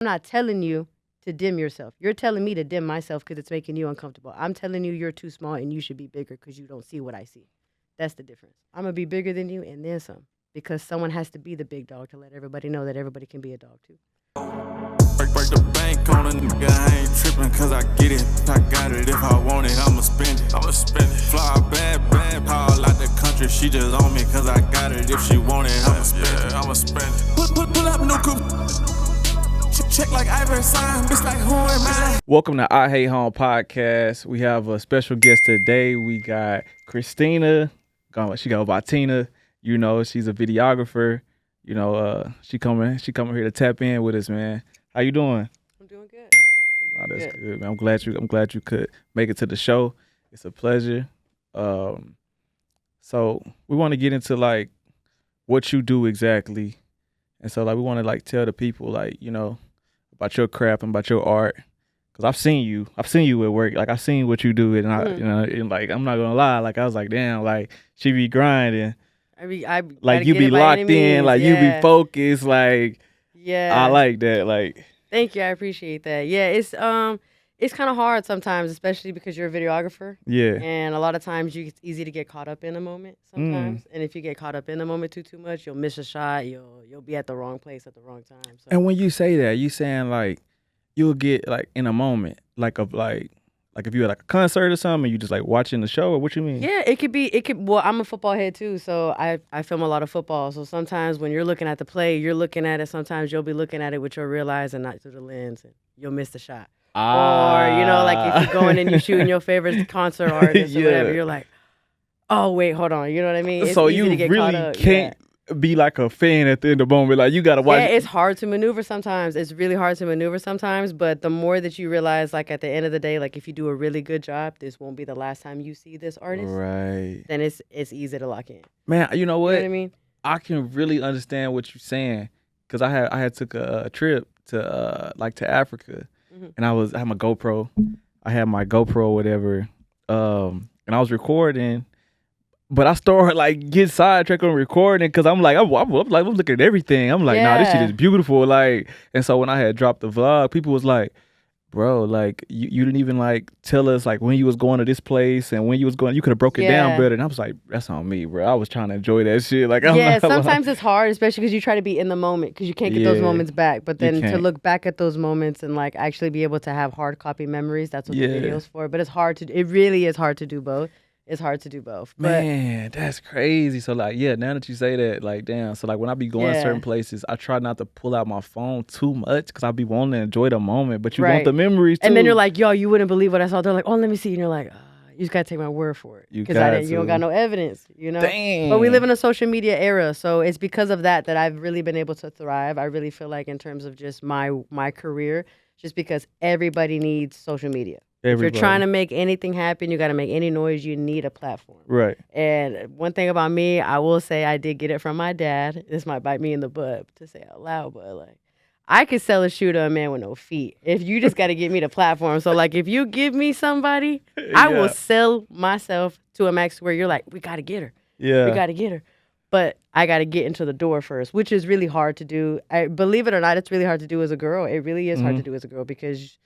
I'm not telling you to dim yourself. You're telling me to dim myself because it's making you uncomfortable. I'm telling you you're too small and you should be bigger because you don't see what I see. That's the difference. I'm going to be bigger than you and then some because someone has to be the big dog to let everybody know that everybody can be a dog too. Break the bank on a nigga, I ain't tripping cause I get it. I got it, if I want it, I'ma spend it. Fly bad, all out the country, she just on me cause I got it. If she want it, I'ma spend it. Pull up new coupe. Check like Ivory sign, bitch like who am I? Welcome to I Hate Home podcast. We have a special guest today. We got Christina. She go by Tina. You know, she's a videographer. You know, she coming here to tap in with us, man. How you doing? I'm doing good. Oh, that's good, man. I'm glad you could make it to the show. It's a pleasure. So we want to get into like what you do exactly, and so like we want to like tell the people like about your craft and about your art, because I've seen you at work. Like I've seen what you do, and and like I'm not gonna lie, like I was like, damn, like she be grinding. I like you be locked in, like you be focused, like I like that. Like thank you, I appreciate that. Yeah, it's kind of hard sometimes, especially because you're a videographer. Yeah. And a lot of times it's easy to get caught up in the moment sometimes. And if you get caught up in the moment too much, you'll miss a shot. You'll be at the wrong place at the wrong time. So. And when you say that, you saying like you'll get like in a moment, like if you had like a concert or something, and you just like watching the show, or what you mean? Yeah, it could. Well, I'm a football head too, so I film a lot of football. So sometimes when you're looking at the play, you're looking at it. Sometimes you'll be looking at it with your real eyes and not through the lens, and you'll miss the shot. Or like if you're going and you're shooting your favorite concert artist or whatever, you're like, oh wait, hold on. You know what I mean? It's so easy you to get really caught up. can't be like a fan at the end of the moment. Like you gotta watch. Yeah, it's hard to maneuver sometimes. It's really hard to maneuver sometimes. But the more that you realize, like at the end of the day, like if you do a really good job, this won't be the last time you see this artist. Right. Then it's easy to lock in. Man, you know what? You know what I mean? I can really understand what you're saying, because I had took a trip to Africa, and I had my GoPro. I had my GoPro or whatever, and I was recording. But I started like get sidetracked on recording because I'm looking at everything. I'm like, nah, this shit is beautiful. Like, and so when I had dropped the vlog, people was like, bro, like you didn't even like tell us like when you was going to this place and when you was going. You could have broke it down better. And I was like, that's on me, bro. I was trying to enjoy that shit. Like, sometimes it's hard, especially because you try to be in the moment because you can't get those moments back. But then to look back at those moments and like actually be able to have hard copy memories, that's what the video's for. But it's hard to. It really is hard to do both. It's hard to do both. But man, that's crazy. So like, now that you say that, like, damn. So like when I be going certain places, I try not to pull out my phone too much because I be wanting to enjoy the moment. But you want the memories too. And then you're like, yo, you wouldn't believe what I saw. They're like, oh, let me see. And you're like, you just gotta take my word for it because you don't got no evidence, you know. Damn. But we live in a social media era, so it's because of that I've really been able to thrive. I really feel like in terms of just my career, just because everybody needs social media. Everybody. If you're trying to make anything happen, you got to make any noise, you need a platform. Right. And one thing about me, I will say I did get it from my dad. This might bite me in the butt to say out loud, but like, I could sell a shoe to a man with no feet. If you just got to get me the platform. So like, if you give me somebody, I will sell myself to a max where you're like, we got to get her. Yeah. We got to get her. But I got to get into the door first, which is really hard to do. Believe it or not, it's really hard to do as a girl. It really is hard to do as a girl because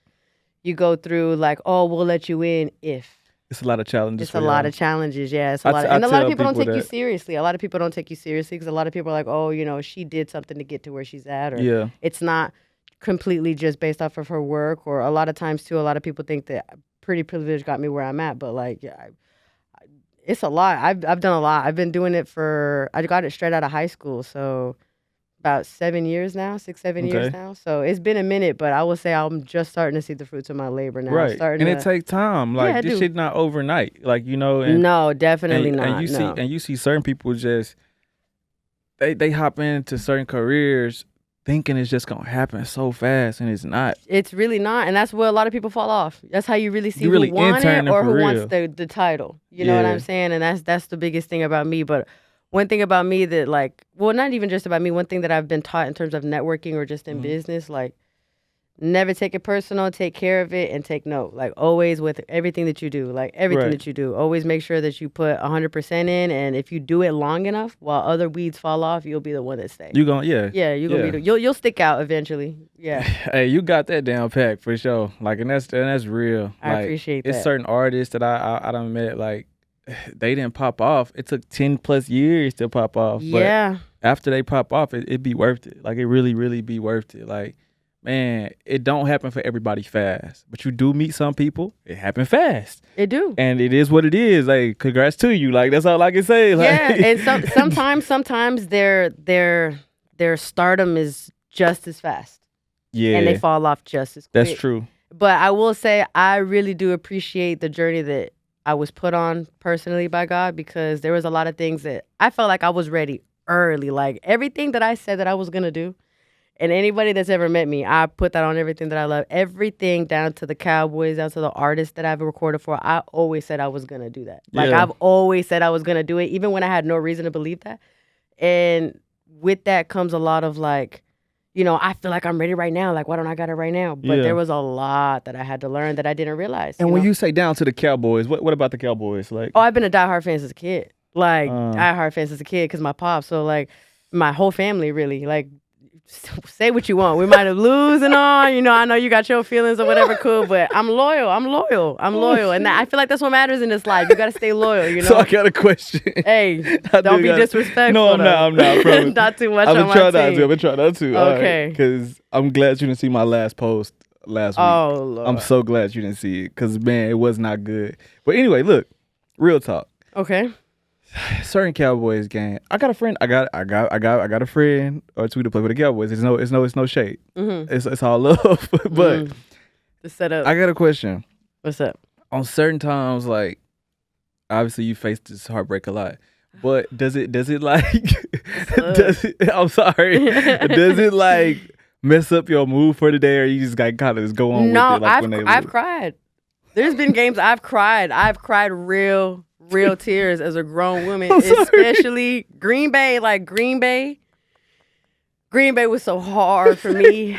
you go through like, oh, we'll let you in if. It's a lot of challenges. It's a lot of challenges, yeah. It's a lot, and a lot of people don't take you seriously. A lot of people don't take you seriously because a lot of people are like, oh, she did something to get to where she's at, or it's not completely just based off of her work. Or a lot of times too, a lot of people think that pretty privilege got me where I'm at, but like, it's a lot. I've done a lot. I've been doing it I got it straight out of high school, so. About 7 years now, 6-7 years now. So it's been a minute, but I will say I'm just starting to see the fruits of my labor now. Right, and it takes time. Like this shit not overnight. Like and, no, definitely not. And you see certain people just they hop into certain careers thinking it's just gonna happen so fast, and it's not. It's really not, and that's where a lot of people fall off. That's how you really see who wants it or who wants the title. You know what I'm saying? And that's the biggest thing about me, but. One thing about me that like, well, not even just about me, one thing that I've been taught in terms of networking or just in business, like Never take it personal. Take care of it and take note. Like always with everything that you do. Like everything that you do. Always make sure that you put 100% in. And if you do it long enough, while other weeds fall off, you'll be the one that stays. You gonna you're gonna be you'll stick out eventually. Yeah. Hey, you got that down pat for sure. Like and that's real. I appreciate that. It's certain artists that I done met like they didn't pop off. It took 10+ years to pop off. Yeah. But after they pop off, it be worth it. Like it really, really be worth it. Like. Man, it don't happen for everybody fast, but you do meet some people. It happen fast. It do, and it is what it is. Like, congrats to you. Like, that's all I can say. Like, yeah, and sometimes their stardom is just as fast. Yeah, and they fall off just as quick. That's true. But I will say, I really do appreciate the journey that I was put on personally by God, because there was a lot of things that I felt like I was ready early. Like everything that I said that I was gonna do. And anybody that's ever met me, I put that on everything that I love. Everything down to the Cowboys, down to the artists that I've recorded for. I always said I was going to do that. Like, I've always said I was going to do it, even when I had no reason to believe that. And with that comes a lot of like, I feel like I'm ready right now. Like, why don't I got it right now? But there was a lot that I had to learn that I didn't realize. And when you say down to the Cowboys, what about the Cowboys? Like, I've been a diehard fan since a kid. Like, diehard fan since a kid because my pop. So, like, my whole family really, like, say what you want. We might have lose and all. I know you got your feelings or whatever, cool, but I'm loyal. And I feel like that's what matters in this life. You got to stay loyal, So I got a question. Hey, don't be disrespectful. No, I'm not. I promise. Not too much on my team. I'm going to try not to. Okay. Because I'm glad you didn't see my last post last week. Oh, Lord. I'm so glad you didn't see it because, man, it was not good. But anyway, look, real talk. Okay. Certain Cowboys game. I got a friend. I got a friend or two to play with the Cowboys. It's no shade. Mm-hmm. It's all love. But the setup. I got a question. What's up? On certain times, like obviously you face this heartbreak a lot. But does it like I'm sorry. Does it like mess up your mood for the day, or you just got kind of just go on with it? Like I've cried. There's been games I've cried. I've cried real tears as a grown woman, especially Green Bay. Like Green Bay was so hard for me.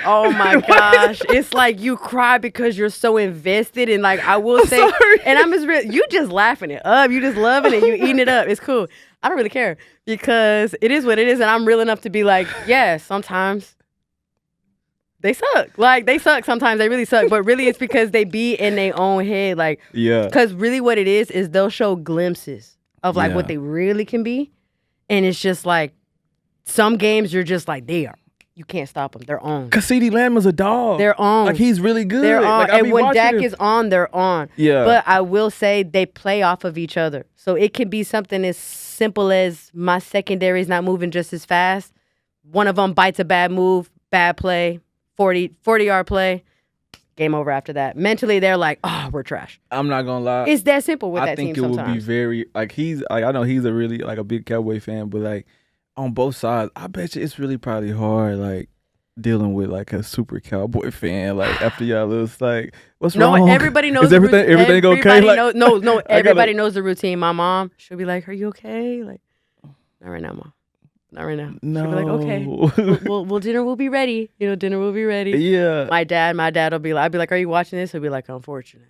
Oh my gosh. It's like you cry because you're so invested, and like I will say, and I'm just real, you just laughing it up, you just loving it, you eating it up. It's cool. I don't really care because it is what it is, and I'm real enough to be like, yeah, sometimes they suck. Like, they suck sometimes. They really suck. But really, it's because they be in their own head. Like, yeah. Because really what it is they'll show glimpses of, like, what they really can be. And it's just, like, some games you're just like, you can't stop them. They're on. Because CeeDee Lamb is a dog. They're on. Like, he's really good. They're on. Like, and when Dak is on, they're on. Yeah. But I will say they play off of each other. So it can be something as simple as my secondary is not moving just as fast. One of them bites a bad move, bad play. 40-yard play, game over after that. Mentally, they're like, oh, we're trash. I'm not going to lie. It's that simple with that team sometimes. I think it would be very, like, I know he's a really, like, a big Cowboy fan, but, like, on both sides, I bet you it's really probably hard, like, dealing with, like, a super Cowboy fan, like, after y'all lose, like, what's wrong? No, everybody knows Is everything okay? Like, no, everybody knows the routine. My mom, she'll be like, are you okay? Like, not right now, Mom. Not right now. No. She'll be like, okay. Well, dinner will be ready. Dinner will be ready. Yeah. My dad will be like, I'd be like, are you watching this? He'll be like, unfortunately.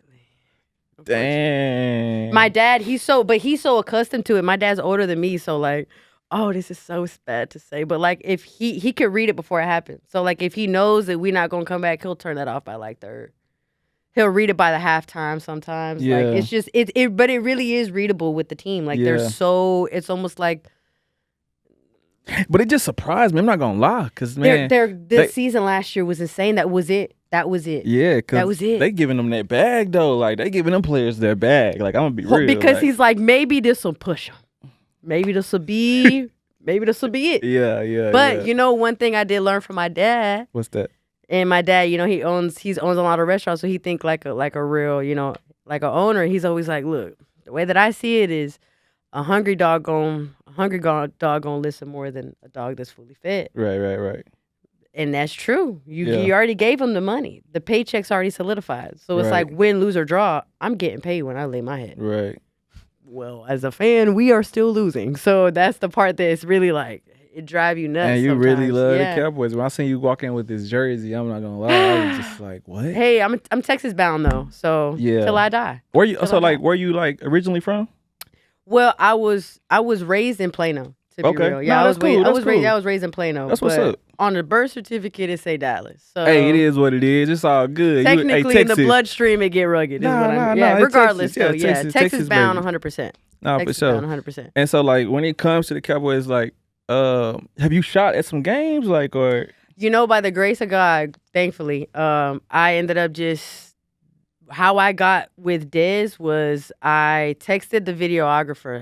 Dang. My dad, he's so accustomed to it. My dad's older than me, so like, oh, this is so bad to say. But like, if he could read it before it happens. So like, if he knows that we're not going to come back, he'll turn that off by like third. He'll read it by the halftime sometimes. Yeah. Like, it's just, but it really is readable with the team. Like, it's almost like, but it just surprised me. I'm not gonna lie, because man, the season last year was insane. That was it. Yeah, because that was it. They giving them that bag though. Like they giving them players their bag. Like I'm gonna be real. Because he's like, maybe this will push them. Maybe this will be it. Yeah. But one thing I did learn from my dad. What's that? And my dad, he owns a lot of restaurants, so he think like a real, like a owner. He's always like, look, the way that I see it is, a hungry dog gonna listen more than a dog that's fully fed. Right. And that's true. You already gave him the money. The paycheck's already solidified. So it's like win, lose, or draw. I'm getting paid when I lay my head. Right. Well, as a fan, we are still losing. So that's the part that's really like, it drive you nuts. And you sometimes. really love the Cowboys. When I seen you walk in with this jersey, I'm not gonna lie, I was just like, what? Hey, I'm Texas bound though, so till I die. Where you where you like originally from? Well, I was raised in Plano. To be real. Yeah, I was raised in Plano. That's what's up. On the birth certificate, it say Dallas. So hey, it is what it is. It's all good. Technically, in the bloodstream, it get rugged. Regardless, Texas, Texas bound 100%. No, for sure. 100%. And so, like, when it comes to the Cowboys, like, have you shot at some games, like, or? By the grace of God, thankfully, I ended up just. How I got with Dez was I texted the videographer.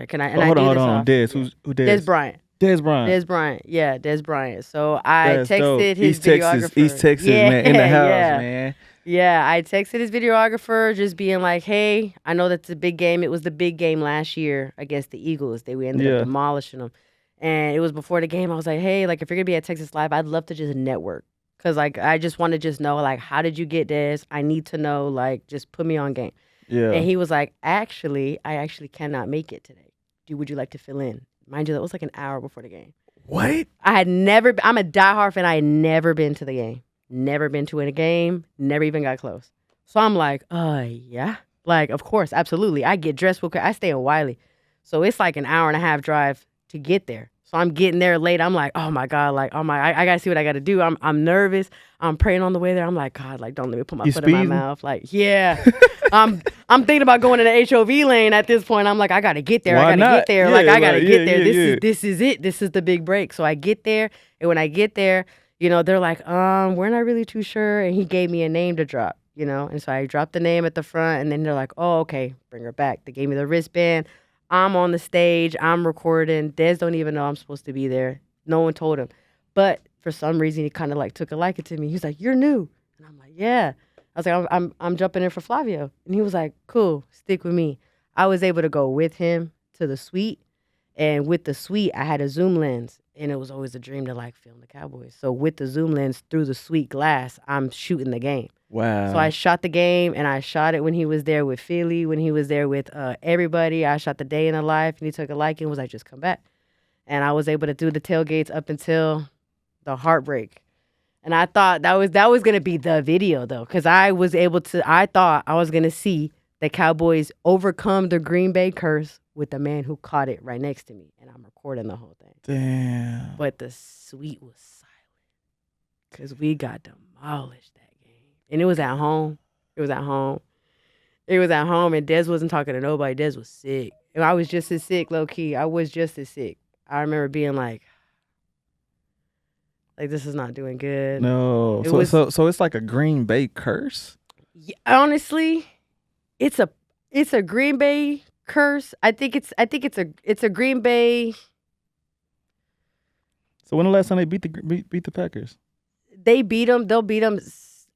Hold on. Dez, who Dez? Dez Bryant. Dez Bryant. Dez Bryant. Yeah, Dez Bryant. So I texted his videographer. East Texas, man, in the house, man. Yeah, I texted his videographer just being like, hey, I know that's a big game. It was the big game last year against the Eagles. We ended up demolishing them. And it was before the game. I was like, hey, like, if you're going to be at Texas Live, I'd love to just network. Because, like, I just want to just know, like, how did you get Dez? I need to know, like, just put me on game. Yeah. And he was like, I actually cannot make it today. Would you like to fill in? Mind you, that was like an hour before the game. What? I'm a diehard fan. I had never been to the game. Never been to a game. Never even got close. So I'm like, yeah. Like, of course, absolutely. I get dressed real quick. I stay in Wiley. So it's like an hour and a half drive to get there. So I'm getting there late. I'm like, oh my God, like, I gotta see what I gotta do. I'm nervous. I'm praying on the way there. I'm like, God, like, don't let me put my foot in my mouth. Like, yeah. I'm thinking about going to the HOV lane at this point. I'm like, I gotta get there. Why not? Get there. Yeah, like, I gotta get there. Yeah. This is it. This is the big break. So I get there, and when I get there, they're like, we're not really too sure. And he gave me a name to drop, And so I dropped the name at the front, and then they're like, oh, okay, bring her back. They gave me the wristband. I'm on the stage. I'm recording. Dez don't even know I'm supposed to be there. No one told him. But for some reason, he kind of like took a liking to me. He was like, you're new. And I'm like, yeah. I was like, I'm jumping in for Flavio. And he was like, cool, stick with me. I was able to go with him to the suite. And with the suite, I had a zoom lens. And it was always a dream to like film the Cowboys. So with the zoom lens through the suite glass, I'm shooting the game. Wow. So I shot the game, and I shot it when he was there with Philly, when he was there with everybody. I shot the day in the life, and he took a liking and was like, just come back. And I was able to do the tailgates up until the heartbreak. And I thought that was going to be the video, though, because I thought I was going to see the Cowboys overcome the Green Bay curse with the man who caught it right next to me. And I'm recording the whole thing. Damn. But the suite was silent because we got demolished that game. And it was at home. And Dez wasn't talking to nobody. Dez was sick. And I was just as sick, low key. I was just as sick. I remember being like, this is not doing good. No. So it's like a Green Bay curse? Yeah, honestly, it's a Green Bay curse. I think it's a Green Bay. So when the last time they beat the Packers? They beat them. They'll beat them.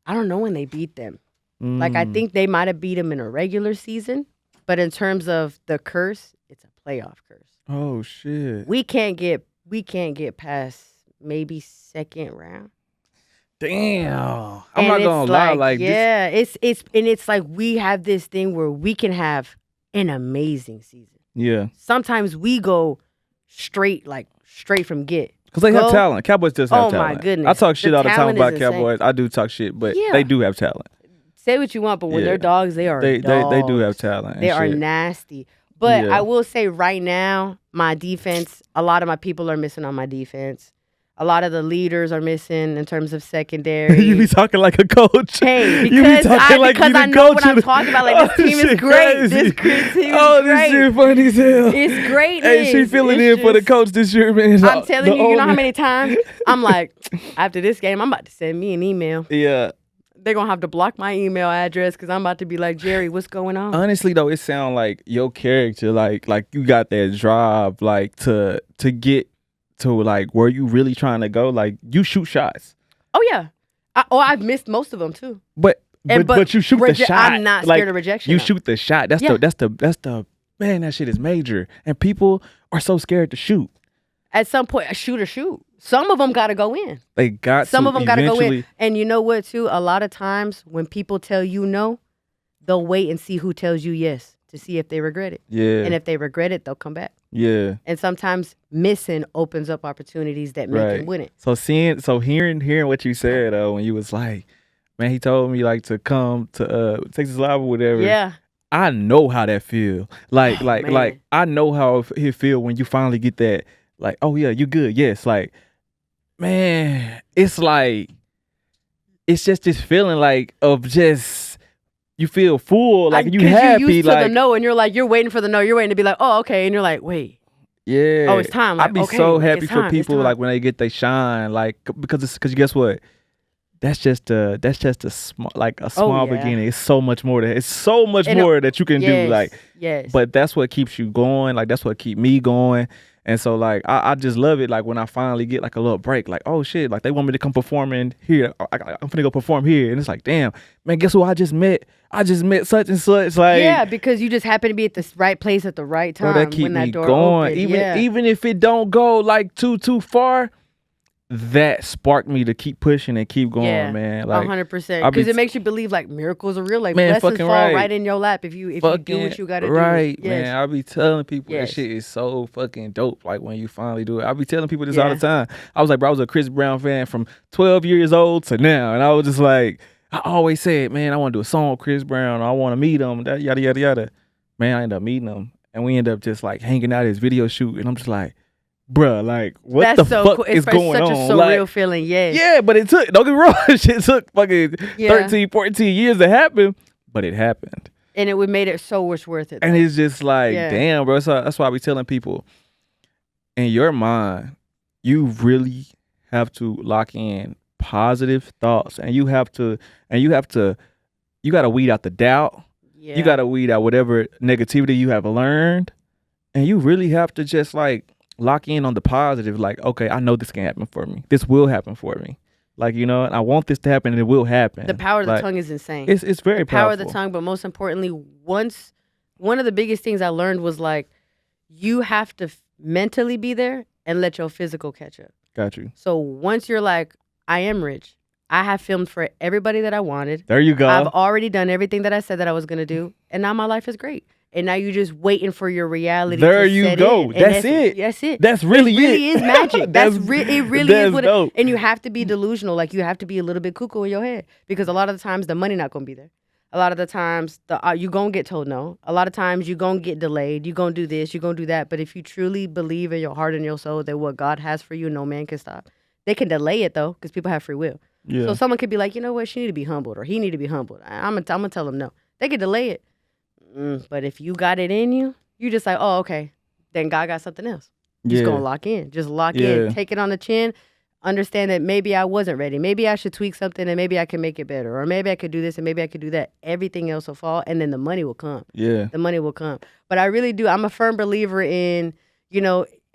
I don't know when they beat them. Like, I think they might have beat them in a regular season. But in terms of the curse, it's a playoff curse. Oh, shit. We can't get past maybe second round. Damn. I'm not going to lie. Like, yeah, it's like we have this thing where we can have an amazing season. Yeah. Sometimes we go straight from get. Because they have talent. Cowboys just have talent. Oh, my goodness. I talk shit all the time about Cowboys. I do talk shit, but they do have talent. Say what you want, but when they're dogs, they are dogs. They do have talent. They are nasty. But I will say right now, my defense, a lot of my people are missing on my defense. A lot of the leaders are missing in terms of secondary. You be talking like a coach. Hey, because I know what I'm talking about. Like, this team is great. This team is great. This shit funny as hell. It's great. Hey, she filling in for the coach this year, man. I'm telling you, you know how many times I'm like, after this game, I'm about to send me an email. Yeah. They're going to have to block my email address because I'm about to be like, Jerry, what's going on? Honestly, though, it sounds like your character, like you got that drive, like, to get to, like, where you really trying to go. Like, you shoot shots. Oh, yeah. I've missed most of them, too. But you shoot the shot. I'm not scared of rejection. You shoot the shot. That's the, man, that shit is major. And people are so scared to shoot. At some point, shoot or shoot. Some of them got to go in. Some of them got to go in. And you know what, too? A lot of times when people tell you no, they'll wait and see who tells you yes to see if they regret it. Yeah. And if they regret it, they'll come back. Yeah. And sometimes missing opens up opportunities that make him win it. So hearing what you said when you was like, man, he told me like to come to Texas Live or whatever. Yeah. I know how that feel. Like I know how it feel when you finally get that. Like, oh yeah, you good. Yes. Like, man, it's like, it's just this feeling like of just, you feel full, like you happy. You used like, to the no, and you're like, you're waiting for the no. You're waiting to be like, oh, okay. And you're like, wait. Yeah. Oh, it's time. Like, I'd be so happy for people like when they get they shine, like because guess what? That's just a small beginning. It's so much more that you can do. Like, but that's what keeps you going. Like that's what keep me going. And so like I just love it. Like when I finally get like a little break, like, oh shit, like they want me to come perform in here. I'm finna go perform here, and it's like, damn, man, guess who I just met? I just met such and such. Like, because you just happen to be at the right place at the right time. Bro, that keep when that me door going. Opened. Even if it don't go like too far, that sparked me to keep pushing and keep going, man. Like 100%, because it makes you believe like miracles are real. Like, man, blessings fall right in your lap if you do what you gotta do. Right, man. I be telling people that shit is so fucking dope. Like when you finally do it, I be telling people this all the time. I was like, bro, I was a Chris Brown fan from 12 years old to now, and I was just like, I always said, man, I want to do a song with Chris Brown. Or I want to meet him. That yada yada yada. Man, I ended up meeting him, and we ended up just like hanging out at his video shoot, and I'm just like, bruh, like, what the fuck is going on? It's such a surreal feeling, Yeah, but it took, don't get me wrong, shit took fucking 13, 14 years to happen, but it happened. And it made it so much worth it. And it's just like, damn, bro. So that's why I be telling people, in your mind, you really have to lock in positive thoughts, and you gotta weed out the doubt. Yeah. You gotta weed out whatever negativity you have learned, and you really have to just like lock in on the positive. Like, okay, I know this can happen for me. This will happen for me. Like, you know, and I want this to happen, and it will happen. The power of the tongue is insane. It's very powerful. The power of the tongue, but most importantly, one of the biggest things I learned was like, you have to mentally be there and let your physical catch up. Got you. So once you're like, I am rich. I have filmed for everybody that I wanted. There you go. I've already done everything that I said that I was going to do. And now my life is great. And now you're just waiting for your reality there to you set go. in. That's it. That's it. That's really it. It really is magic. It really is what dope. And you have to be delusional. Like, you have to be a little bit cuckoo in your head. Because a lot of the times, the money not going to be there. A lot of the times, you going to get told no. A lot of times, you going to get delayed. You going to do this. You going to do that. But if you truly believe in your heart and your soul that what God has for you, no man can stop. They can delay it, though, because people have free will. Yeah. So someone could be like, you know what? She need to be humbled, or he need to be humbled. I'm gonna tell them no. They could delay it. But if you got it in you, you just like, oh, okay. Then God got something else. Just gonna lock in. Just lock in. Take it on the chin. Understand that maybe I wasn't ready. Maybe I should tweak something, and maybe I can make it better. Or maybe I could do this, and maybe I could do that. Everything else will fall, and then the money will come. Yeah. The money will come. But I really do. I'm a firm believer in,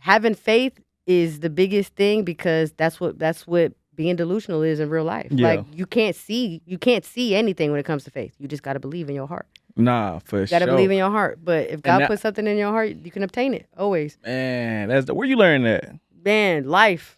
having faith is the biggest thing, because that's what being delusional is in real life. Yeah. Like, you can't see anything when it comes to faith. You just got to believe in your heart. Nah, for sure. You got to believe in your heart. But if God puts something in your heart, you can obtain it always. Man, where you learn that? Man, life,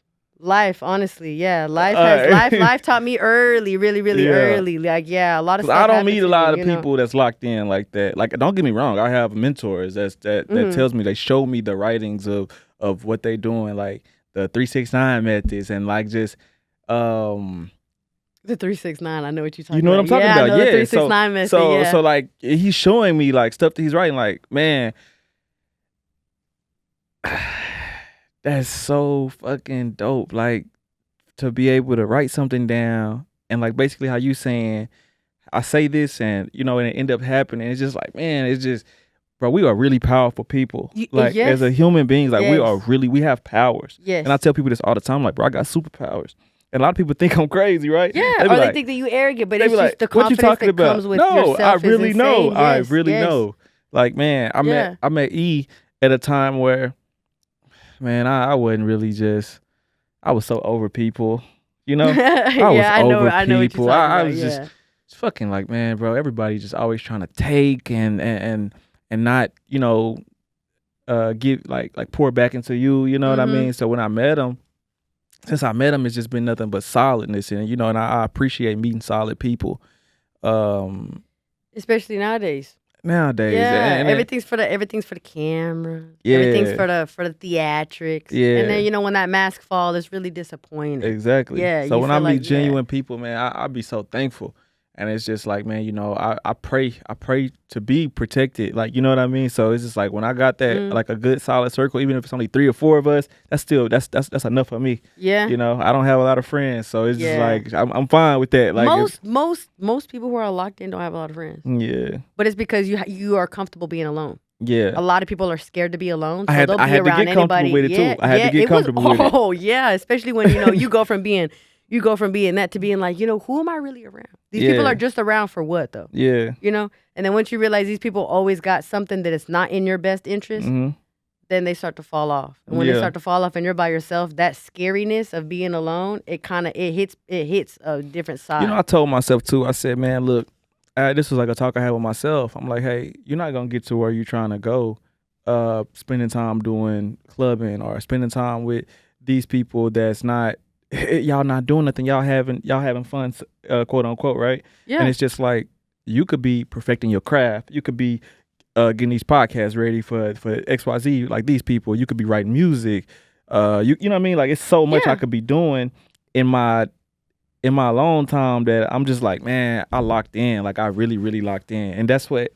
honestly, yeah. Life taught me early, really, really early. Like, a lot of stuff. I don't meet a lot of people that's locked in like that. Like, don't get me wrong, I have mentors that tells me, they show me the writings of what they doing, like the 369 methods, and like just the 369, I know what you're talking about. You know what I'm talking about? I know the 369 method. So like, he's showing me like stuff that he's writing. Like, man, that's so fucking dope. Like, to be able to write something down, and like basically how you saying, I say this, and and it end up happening. It's just like, man, it's just, bro, we are really powerful people. Like, as a human beings, like, we have powers. Yes. And I tell people this all the time, like, bro, I got superpowers. And a lot of people think I'm crazy, right? Yeah, they think that you arrogant, but it's just the confidence that comes with yourself. No, I really know. Yes, I really know. Like, man, I met E at a time where, man, I wasn't really I was so over people, I was over people. I was just fucking like, man, bro, everybody just always trying to take and not, give like pour back into you, you know what I mean? So when I met him, since I met him, it's just been nothing but solidness, and and I appreciate meeting solid people, especially nowadays. nowadays. Yeah, and everything's for the camera. Yeah. Everything's for the theatrics. Yeah. And then when that mask falls, it's really disappointing. Exactly. Yeah. So when I meet genuine people, man, I be so thankful. And it's just like, man, I pray to be protected. Like, you know what I mean? So it's just like when I got that, like a good solid circle, even if it's only 3 or 4 of us, that's enough for me. Yeah. I don't have a lot of friends. So it's just like, I'm fine with that. Like most people who are locked in don't have a lot of friends. Yeah. But it's because you are comfortable being alone. Yeah. A lot of people are scared to be alone. So I had to get comfortable with it too. I had to get comfortable with it. Oh yeah. Especially when, you go from being that to being like, who am I really around? These people are just around for what, though? Yeah. And then once you realize these people always got something that is not in your best interest, then they start to fall off. And when they start to fall off and you're by yourself, that scariness of being alone, it hits a different side. I told myself, too, I said, man, look, this was like a talk I had with myself. I'm like, hey, you're not going to get to where you're trying to go spending time doing clubbing or spending time with these people that's not, y'all not doing nothing, y'all having fun, quote unquote, right? Yeah. And it's just like you could be perfecting your craft, you could be getting these podcasts ready for XYZ, like these people. You could be writing music, you know what I mean? Like it's so much I could be doing in my alone time that I'm just like, man, I locked in, like I really really locked in, and that's what,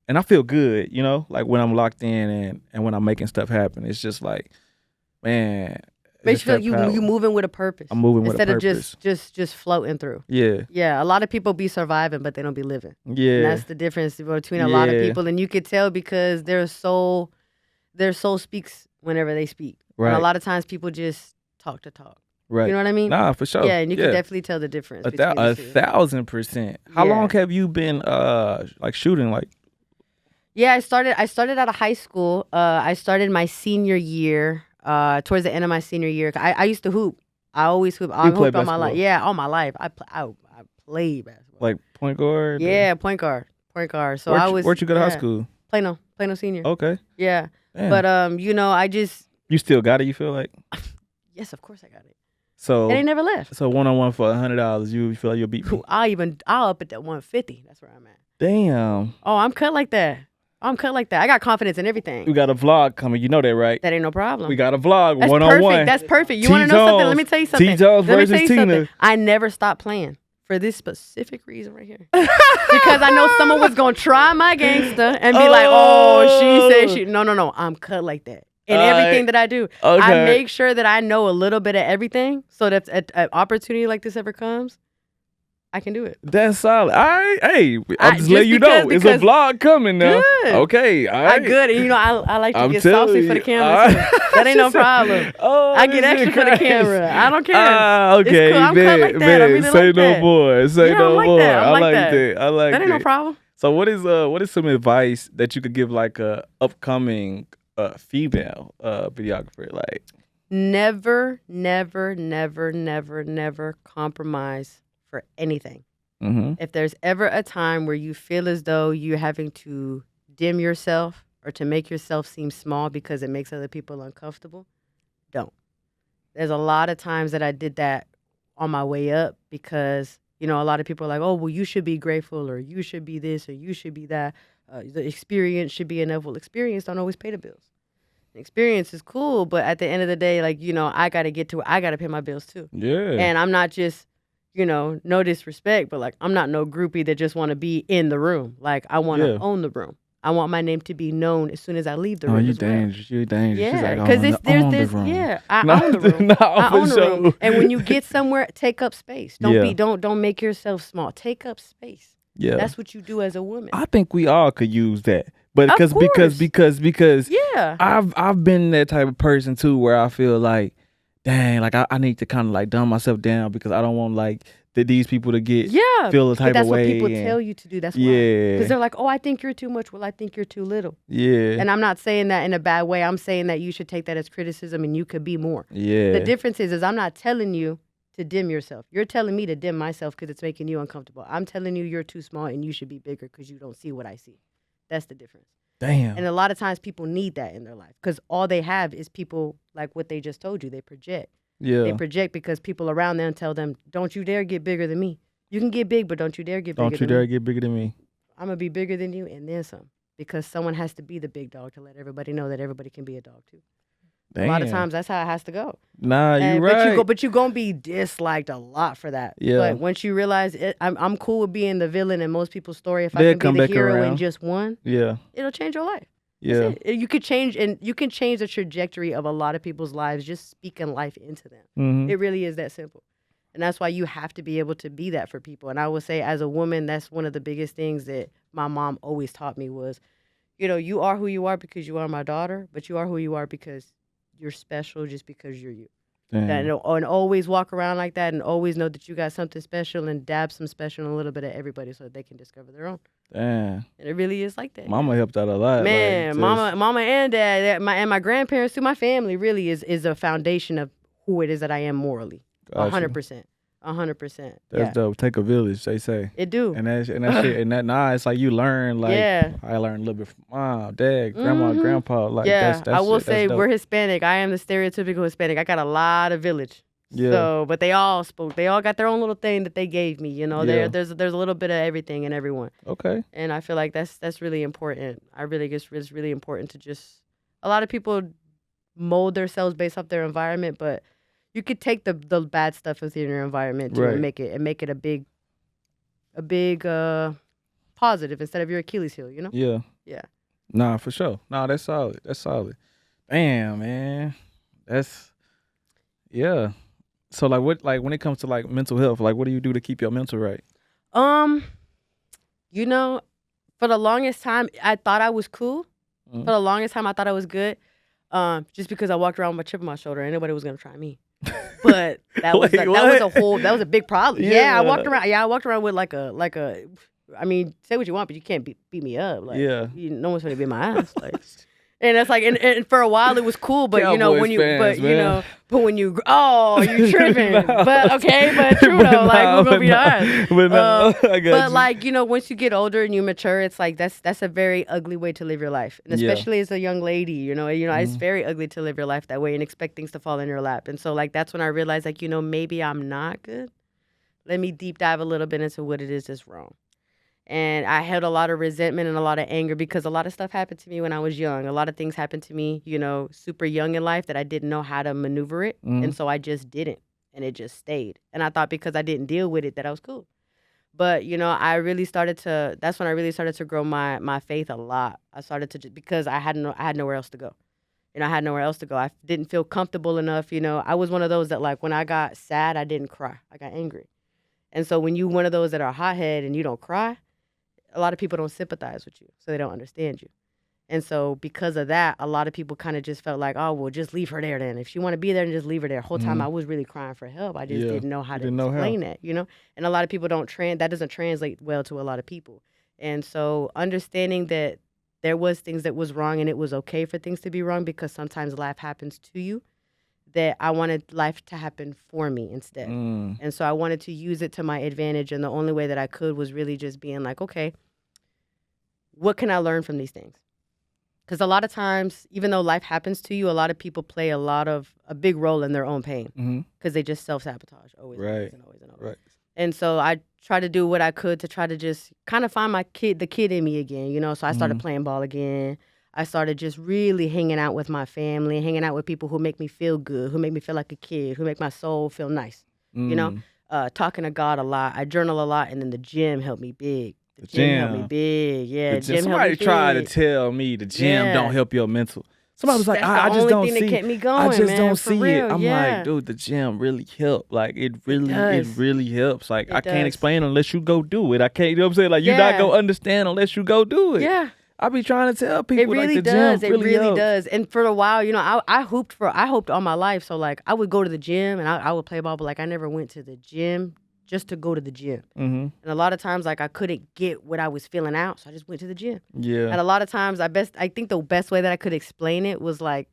and I feel good, like when I'm locked in and when I'm making stuff happen. It's just like, man. Makes you feel like you moving with a purpose. I'm moving with a purpose. Instead of just floating through. Yeah. Yeah. A lot of people be surviving, but they don't be living. Yeah. And that's the difference between a lot of people. And you could tell because their soul speaks whenever they speak. Right. And a lot of times people just talk to talk. Right. You know what I mean? Nah, for sure. Yeah, and you can definitely tell the difference. 1,000%. How long have you been like shooting? Like, yeah, I started out of high school. I started my senior year. Towards the end of my senior year, I used to hoop. I always hoop. I hooped all my life. Yeah, all my life. I played basketball. Like point guard? Yeah, point guard. So where'd you go to high school? Plano Senior. Okay. Yeah. Damn. But I just. You still got it? You feel like? Yes, of course I got it. So it ain't never left. So 1-on-1 for $100, you feel like you'll beat me? I'll up at that 150. That's where I'm at. Damn. Oh, I'm cut like that. I got confidence in everything. We got a vlog coming. You know that, right? That ain't no problem. We got a vlog, 1-on-1. That's perfect. You want to know something? Let me tell you something. T-Jones versus Tina. I never stopped playing for this specific reason right here. Because I know someone was going to try my gangster and be like, she said she... No. I'm cut like that. In everything that I do. Okay. I make sure that I know a little bit of everything so that if an opportunity like this ever comes, I can do it. That's solid. All right. Hey, I'm just letting you know. It's a vlog coming now. Good. Okay. All right. Good. And I like to get saucy for the camera. That ain't no problem. I get extra for the camera. I don't care. Okay. It's cool. I'm cut like that. I really say like no that. more. Say no more. I like that. I like that. That ain't no problem. So what is some advice that you could give like a upcoming female videographer? Like never compromise for anything. Mm-hmm. If there's ever a time where you feel as though you're having to dim yourself or to make yourself seem small because it makes other people uncomfortable, don't. There's a lot of times that I did that on my way up because, a lot of people are like, oh, well, you should be grateful or you should be this or you should be that. The experience should be enough. Well, experience don't always pay the bills. Experience is cool, but at the end of the day, like, I got to pay my bills too. Yeah. And I'm not just, no disrespect, but like, I'm not no groupie that just want to be in the room. Like, I want to own the room. I want my name to be known as soon as I leave the room. Oh, you're dangerous. You're dangerous. Yeah, because I own the room. I own the room. And when you get somewhere, take up space. Don't make yourself small. Take up space. Yeah, that's what you do as a woman. I think we all could use that, but because I've been that type of person too, where I feel like, dang, like I need to kind of like dumb myself down because I don't want like these people to feel the type of way. That's what people tell you to do. That's why. Because they're like, oh, I think you're too much. Well, I think you're too little. Yeah. And I'm not saying that in a bad way. I'm saying that you should take that as criticism and you could be more. Yeah. The difference is I'm not telling you to dim yourself. You're telling me to dim myself because it's making you uncomfortable. I'm telling you you're too small and you should be bigger because you don't see what I see. That's the difference. Damn. And a lot of times people need that in their life because all they have is people like what they just told you. They project. Yeah. They project because people around them tell them, don't you dare get bigger than me. You can get big, but don't you dare get bigger than me. Don't you dare get bigger than me. I'm going to be bigger than you and then some. Because someone has to be the big dog to let everybody know that everybody can be a dog too. Damn. A lot of times that's how it has to go. Nah, you're right. But you're going to be disliked a lot for that. Yeah. But once you realize I'm cool with being the villain in most people's story. If I can be the hero in just one, it'll change your life. Yeah. You could change, and you can change the trajectory of a lot of people's lives just speaking life into them. Mm-hmm. It really is that simple. And that's why you have to be able to be that for people. And I would say as a woman, that's one of the biggest things that my mom always taught me was, you are who you are because you are my daughter, but you are who you are because you're special just because you're you. And always walk around like that and always know that you got something special and dab some special in a little bit of everybody so that they can discover their own. Damn. And it really is like that. Mama helped out a lot. Man, mama and dad, my grandparents too, my family really is a foundation of who it is that I am morally. 100%. 100%. That's dope. Take a village, they say. It do. And that shit, it's like you learn, like, I learned a little bit from mom, dad, grandma, grandpa. Like, that's I will say we're Hispanic. I am the stereotypical Hispanic. I got a lot of village. Yeah. So, but they all spoke. They all got their own little thing that they gave me. There's a little bit of everything in everyone. Okay. And I feel like that's really important. I really guess it's really important to just. A lot of people mold themselves based off their environment, but you could take the bad stuff within your environment too, and make it a big positive instead of your Achilles heel. Yeah. Yeah. Nah, for sure. Nah, that's solid. Damn, man. So when it comes to like mental health, like what do you do to keep your mental right? For the longest time I thought I was cool. Mm-hmm. For the longest time I thought I was good. Just because I walked around with a chip on my shoulder and nobody was gonna try me. But that was a big problem. Yeah, I walked around with like a I mean, say what you want, but you can't beat me up. Like, no one's gonna beat my ass. Like, and that's like, and for a while it was cool, but Cowboys when you tripping. No. But true though, like who's gonna beat our ass? But like once you get older and you mature, it's like that's a very ugly way to live your life, and especially as a young lady, it's very ugly to live your life that way and expect things to fall in your lap. And so like that's when I realized like maybe I'm not good. Let me deep dive a little bit into what it is that's wrong. And I held a lot of resentment and a lot of anger because a lot of stuff happened to me when I was young. A lot of things happened to me, super young in life that I didn't know how to maneuver it. Mm. And so I just didn't. And it just stayed. And I thought because I didn't deal with it that I was cool. But, that's when I really started to grow my faith a lot. I started to, because I had nowhere else to go. I had nowhere else to go. I didn't feel comfortable enough. I was one of those that like when I got sad, I didn't cry. I got angry. And so when you one of those that are hothead and you don't cry, a lot of people don't sympathize with you, so they don't understand you. And so because of that, a lot of people kind of just felt like, oh, well, just leave her there then. If she want to be there, then just leave her there. The whole time I was really crying for help. I just didn't know how to explain that, And a lot of people that doesn't translate well to a lot of people. And so understanding that there was things that was wrong and it was okay for things to be wrong because sometimes life happens to you, that I wanted life to happen for me instead. Mm. And so I wanted to use it to my advantage. And the only way that I could was really just being like, okay, what can I learn from these things? Because a lot of times, even though life happens to you, a lot of people play a big role in their own pain because they just self-sabotage always and always. Right. And so I tried to do what I could to try to just kind of find the kid in me again, So I started playing ball again. I started just really hanging out with my family, hanging out with people who make me feel good, who make me feel like a kid, who make my soul feel nice, talking to God a lot. I journal a lot, and then the gym helped me big. The gym helped me big, yeah. Somebody tried to tell me the gym don't help your mental. Somebody was like, I just don't see it. Kept me going, I just don't see real, it. I'm like, dude, the gym really helped. Like, it really helps. Like, I can't explain unless you go do it. I can't, what I'm saying? Like, you're not going to understand unless you go do it. Yeah. I be trying to tell people it really like the does. gym really helps. Does. And for a while, I hooped all my life. So like I would go to the gym and I would play ball, but like I never went to the gym just to go to the gym. Mm-hmm. And a lot of times like I couldn't get what I was feeling out, so I just went to the gym. Yeah. And a lot of times I think the best way that I could explain it was like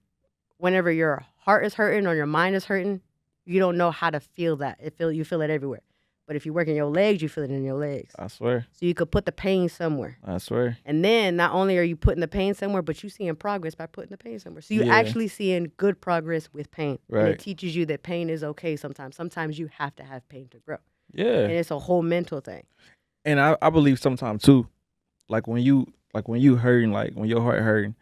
whenever your heart is hurting or your mind is hurting, you don't know how to feel that. You feel it everywhere. But if you work in your legs, you feel it in your legs. I swear. So you could put the pain somewhere. I swear. And then not only are you putting the pain somewhere, but you seeing progress by putting the pain somewhere. So you actually seeing good progress with pain. Right. And it teaches you that pain is okay sometimes. Sometimes you have to have pain to grow. Yeah. And it's a whole mental thing. And I believe sometimes too, like when you hurting, like when your heart hurting,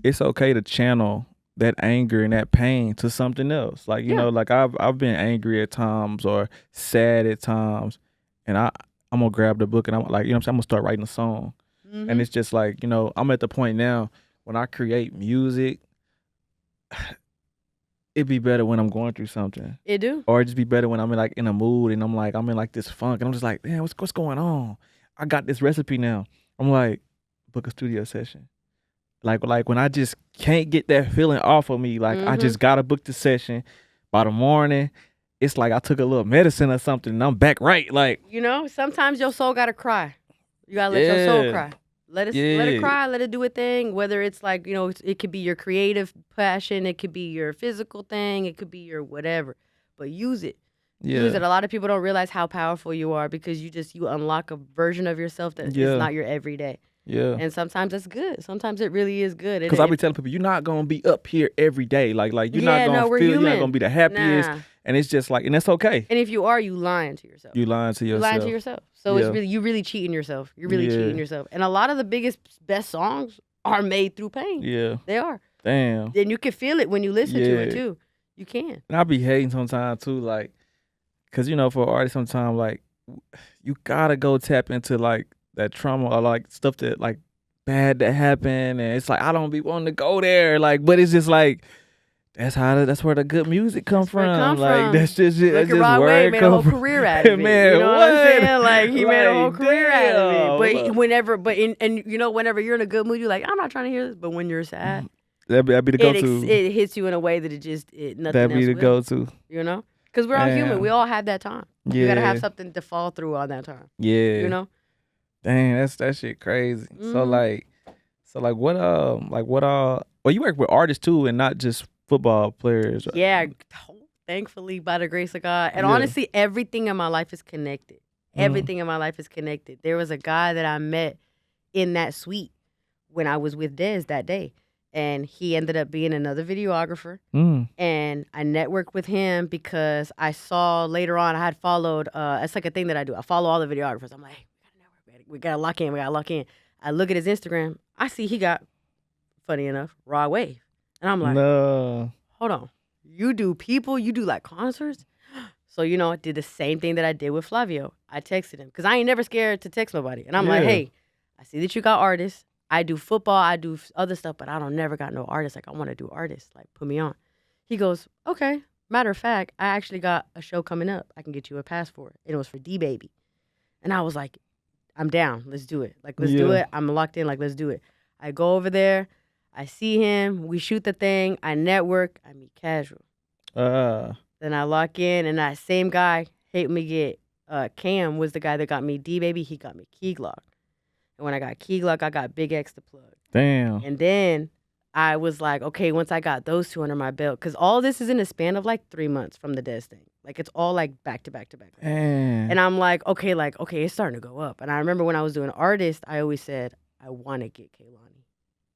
it's okay to channel that anger and that pain to something else. Like, you know, like I've been angry at times or sad at times, and I'm gonna grab the book and I'm like, you know what I'm saying, I'm gonna start writing a song. And it's just like, you know, I'm at the point now when I create music, it'd be better when I'm going through something. It do. Or it'd just be better when I'm in a mood and I'm in like this funk and I'm just like, damn, what's going on? I got this recipe now. I'm like, book a studio session. Like when I just can't get that feeling off of me, like I just gotta book the session. By the morning, it's like I took a little medicine or something and I'm back right. Like, you know, sometimes your soul gotta cry. You gotta let your soul cry. Let it cry, let it do a thing, whether it's like, you know, it could be your creative passion, it could be your physical thing, it could be your whatever, but use it. Use it. A lot of people don't realize how powerful you are because you unlock a version of yourself that is not your everyday. Yeah. And sometimes it's good. Sometimes it really is good. Because I be telling people, you're not going to be up here every day. Like you're not going to feel, you're not going to be the happiest. Nah. And it's just like, and that's okay. And if you are, you lying to yourself. You lying to yourself. You lying to yourself. So it's really, you really cheating yourself. You're really cheating yourself. And a lot of the best songs are made through pain. Yeah. They are. Damn. And you can feel it when you listen to it too. You can. And I be hating sometimes too, like, because, you know, for artists sometimes, like, you got to go tap into, like, that trauma or, like, stuff that, like, bad that happened. And it's like, I don't be wanting to go there. Like, but it's just like, that's where the good music come from. Like, that's just it. That's just where it made a whole career out of it. Man, you know what I'm saying? Like, he made a whole career out of it. But you know, whenever you're in a good mood, you're like, I'm not trying to hear this. But when you're sad, that'd be the go-to. It hits you in a way that nothing that'd be the go-to. You know? Because we're all human. We all have that time. Yeah. You got to have something to fall through on that time. Yeah. You know? Dang, that shit crazy. So what well, you work with artists too and not just football players. Yeah, thankfully, by the grace of God. And honestly, everything in my life is connected. Everything in my life is connected. There was a guy that I met in that suite when I was with Dez that day. And he ended up being another videographer. And I networked with him because I saw later on, I had followed, it's like a thing that I do. I follow all the videographers. I'm like, hey, we got to lock in. I look at his Instagram. I see he got, funny enough, Raw Wave. And I'm like, no. Hold on. You do like concerts? So, you know, I did the same thing that I did with Flavio. I texted him because I ain't never scared to text nobody. And I'm like, hey, I see that you got artists. I do football. I do other stuff, but I never got no artists. Like, I want to do artists. Like, put me on. He goes, okay. Matter of fact, I actually got a show coming up. I can get you a pass for it. And it was for D-Baby. And I was like, I'm down. Let's do it. Like, let's do it. I'm locked in. Like, let's do it. I go over there. I see him. We shoot the thing. I network. I meet Casual. Then I lock in, and that same guy helped me get Cam was the guy that got me D-Baby. He got me Key Glock. And when I got Key Glock, I got Big X the Plug. Damn. And then I was like, okay, once I got those two under my belt, because all this is in a span of like 3 months from the Dez thing. Like, it's all like back to back to back. And I'm like, okay, it's starting to go up. And I remember when I was doing artist, I always said, I want to get Kehlani.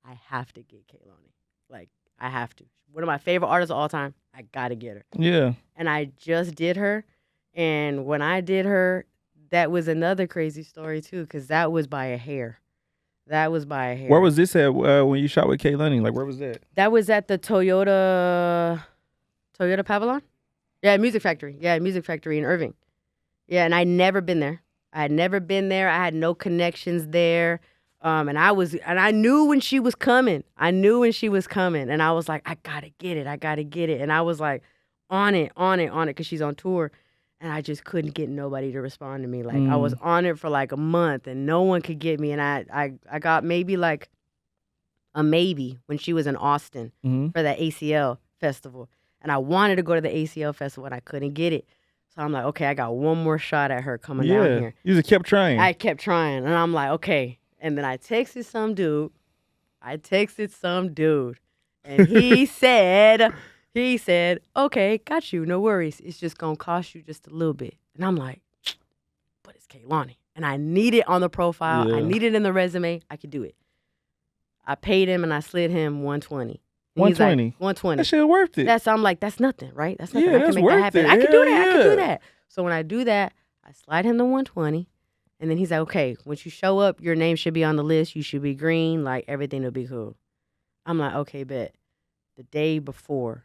I have to get Kehlani. Like, I have to. One of my favorite artists of all time. I got to get her. Yeah. And I just did her. And when I did her, that was another crazy story, too, because that was by a hair. Where was this at when you shot with Kehlani? Like, where was that? That was at the Toyota Pavilion? Yeah, Music Factory. Yeah, Music Factory in Irving. Yeah, and I'd never been there. I had no connections there. And I knew when she was coming. And I was like, I gotta get it. And I was like, on it, because she's on tour. And I just couldn't get nobody to respond to me. Like, I was on it for like a month, and no one could get me. And I got maybe like a maybe when she was in Austin for that ACL festival. And I wanted to go to the ACL festival, and I couldn't get it. So I'm like, okay, I got one more shot at her coming down here. You just kept trying. I kept trying. And I'm like, okay. And then I texted some dude. And he said, okay, got you. No worries. It's just going to cost you just a little bit. And I'm like, but it's Kehlani. And I need it on the profile. Yeah. I need it in the resume. I could do it. I paid him and I slid him $120. 120. Like, 120. That shit worth it. I'm like, that's nothing, right? That's nothing. I can make that happen. I can do that. So when I do that, I slide him the 120. And then he's like, okay, once you show up, your name should be on the list. You should be green. Like, everything will be cool. I'm like, okay, bet. The day before,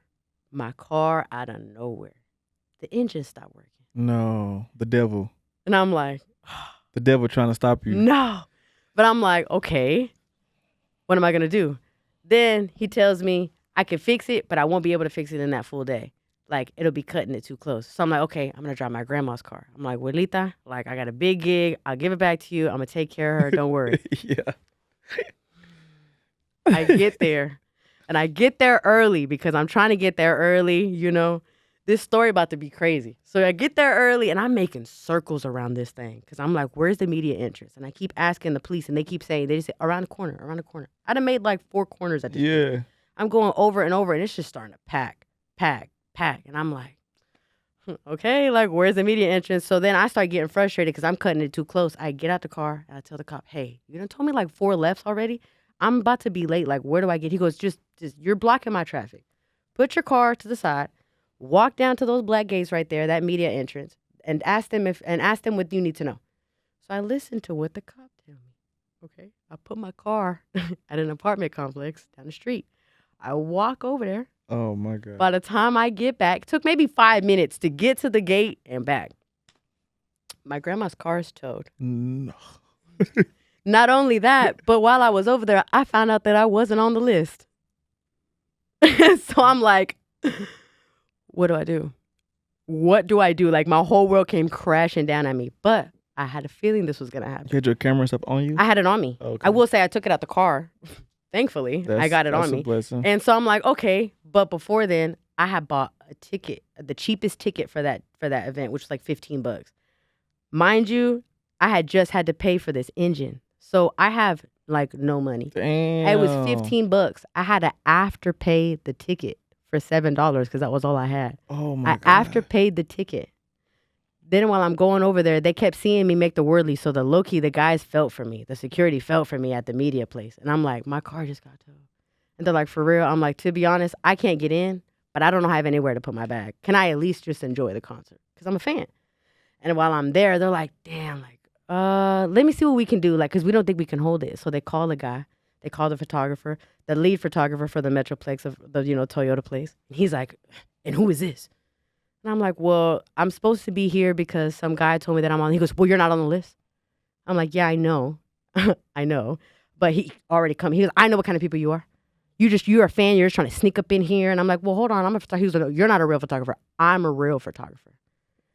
my car out of nowhere, the engine stopped working. No, the devil. And I'm like, the devil trying to stop you. No. But I'm like, okay, what am I going to do? Then he tells me I can fix it, but I won't be able to fix it in that full day. Like, it'll be cutting it too close. So I'm like, okay, I'm going to drive my grandma's car. I'm like, Abuelita, like, I got a big gig. I'll give it back to you. I'm going to take care of her. Don't worry. Yeah. I get there. And I get there early because I'm trying to get there early, you know. This story about to be crazy. So I get there early, and I'm making circles around this thing because I'm like, where's the media entrance? And I keep asking the police, and they keep saying, they just say, around the corner, around the corner. I done made like 4 corners at this point. I'm going over and over, and it's just starting to pack. And I'm like, okay, like, where's the media entrance? So then I start getting frustrated because I'm cutting it too close. I get out the car, and I tell the cop, hey, you done told me like 4 lefts already? I'm about to be late. Like, where do I get? He goes, just you're blocking my traffic. Put your car to the side. Walk down to those black gates right there, that media entrance, and ask them what you need to know. So I listened to what the cop tell me. Okay, I put my car at an apartment complex down the street. I walk over there. Oh my God! By the time I get back, it took maybe 5 minutes to get to the gate and back. My grandma's car is towed. No. Not only that, but while I was over there, I found out that I wasn't on the list. So I'm like, what do I do? What do I do? Like, my whole world came crashing down at me. But I had a feeling this was going to happen. You had your camera stuff on you? I had it on me. Okay. I will say I took it out the car. Thankfully, I got it on me. Blessing. And so I'm like, okay. But before then, I had bought a ticket, the cheapest ticket for that event, which was like $15. Mind you, I had just had to pay for this engine. So I have like no money. Damn. It was $15. I had to afterpay the ticket for $7 because that was all I had. Oh my God. I afterpaid the ticket. Then while I'm going over there, they kept seeing me make the whirly. So the guys felt for me. The security felt for me at the media place. And I'm like, my car just got towed. And they're like, for real? I'm like, to be honest, I can't get in, but I don't have anywhere to put my bag. Can I at least just enjoy the concert? Because I'm a fan. And while I'm there, they're like, damn, like, let me see what we can do. Like, because we don't think we can hold it. So they call the guy. They call the photographer, the lead photographer for the Metroplex of the, Toyota place. And he's like, and who is this? And I'm like, well, I'm supposed to be here because some guy told me that I'm on. He goes, well, you're not on the list. I'm like, yeah, I know. I know. But he already come. He goes, I know what kind of people you are. You're a fan. You're just trying to sneak up in here. And I'm like, well, hold on. I'm a photographer. He was like, no, you're not a real photographer. I'm a real photographer.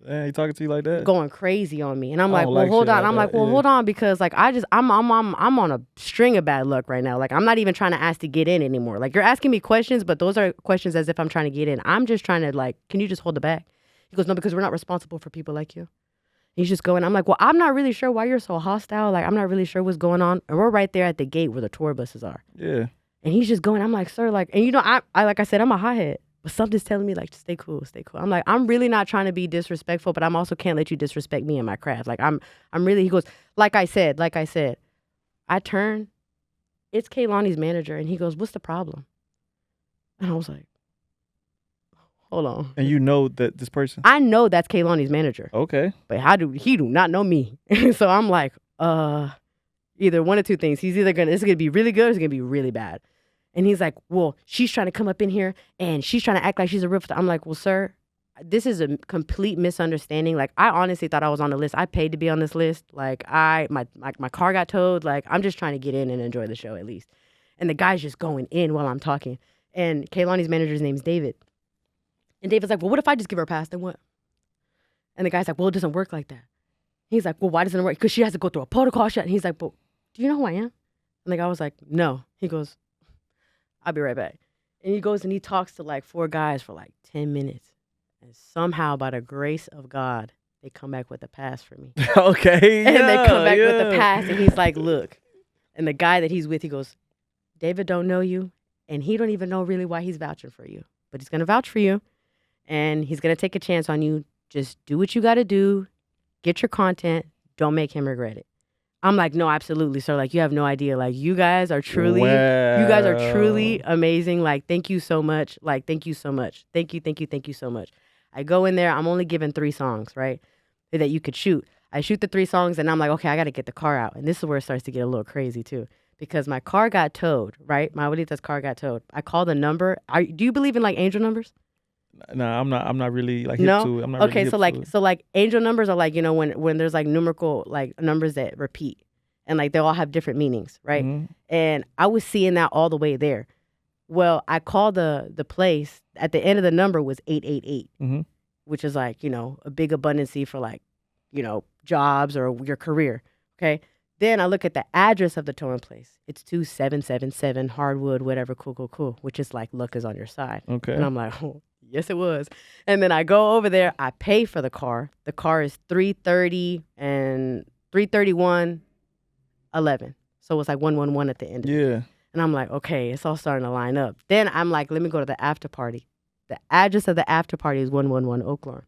Yeah, he talking to you like that? Going crazy on me. And I'm like, well, hold on. I'm like, well, hold on, because like I'm on a string of bad luck right now. Like, I'm not even trying to ask to get in anymore. Like, you're asking me questions, but those are questions as if I'm trying to get in. I'm just trying to, like, can you just hold the bag? He goes, no, because we're not responsible for people like you. He's just going, I'm like, well, I'm not really sure why you're so hostile. Like, I'm not really sure what's going on. And we're right there at the gate where the tour buses are. Yeah. And he's just going, I'm like, sir, like, and I like I said, I'm a hothead. But something's telling me, like, stay cool. I'm like, I'm really not trying to be disrespectful, but I'm also can't let you disrespect me and my craft. Like, I'm really, he goes, like I said, I turn, it's Kehlani's manager, and he goes, what's the problem? And I was like, hold on. And you know that this person? I know that's Kehlani's manager. Okay. But he do not know me. So I'm like, either one of two things. It's going to be really good or it's going to be really bad. And he's like, well, she's trying to come up in here and she's trying to act like she's a real photographer. I'm like, well, sir, this is a complete misunderstanding. Like, I honestly thought I was on the list. I paid to be on this list. Like, my car got towed. Like, I'm just trying to get in and enjoy the show at least. And the guy's just going in while I'm talking. And Kehlani's manager's name's David. And David's like, well, what if I just give her a pass? Then what? And the guy's like, well, it doesn't work like that. He's like, well, why doesn't it work? Because she has to go through a protocol shot. And he's like, well, do you know who I am? And the guy was like, no. He goes, I'll be right back. And he goes and he talks to like 4 guys for like 10 minutes. And somehow, by the grace of God, they come back with a pass for me. Okay. And they come back with a pass. And he's like, look. And the guy that he's with, he goes, David don't know you. And he don't even know really why he's vouching for you. But he's going to vouch for you. And he's going to take a chance on you. Just do what you got to do. Get your content. Don't make him regret it. I'm like, no, absolutely, sir. Like, you have no idea. Like, you guys are truly amazing. Like, thank you so much. Like, thank you so much. Thank you so much. I go in there. I'm only given 3 songs, right, that you could shoot. I shoot the 3 songs, and I'm like, okay, I got to get the car out. And this is where it starts to get a little crazy, too. Because my car got towed, right? My abuelita's car got towed. I called the number. Do you believe in, like, angel numbers? No, I'm not really, like, hip to it. I'm not okay, really hip so angel numbers are, like, you know, when there's, like, numerical, like, numbers that repeat. And, like, they all have different meanings, right? Mm-hmm. And I was seeing that all the way there. Well, I called the place. At the end of the number was 888, mm-hmm. which is, like, you know, a big abundancy for, like, you know, jobs or your career, okay? Then I look at the address of the towing place. It's 2777 Hardwood, whatever, cool, which is like luck is on your side. Okay. And I'm like, oh, yes, it was. And then I go over there. I pay for the car. The car is $330 and $331.11. So it's like 111 at the end of it. And I'm like, okay, it's all starting to line up. Then I'm like, let me go to the after party. The address of the after party is 111 Oak Lawn.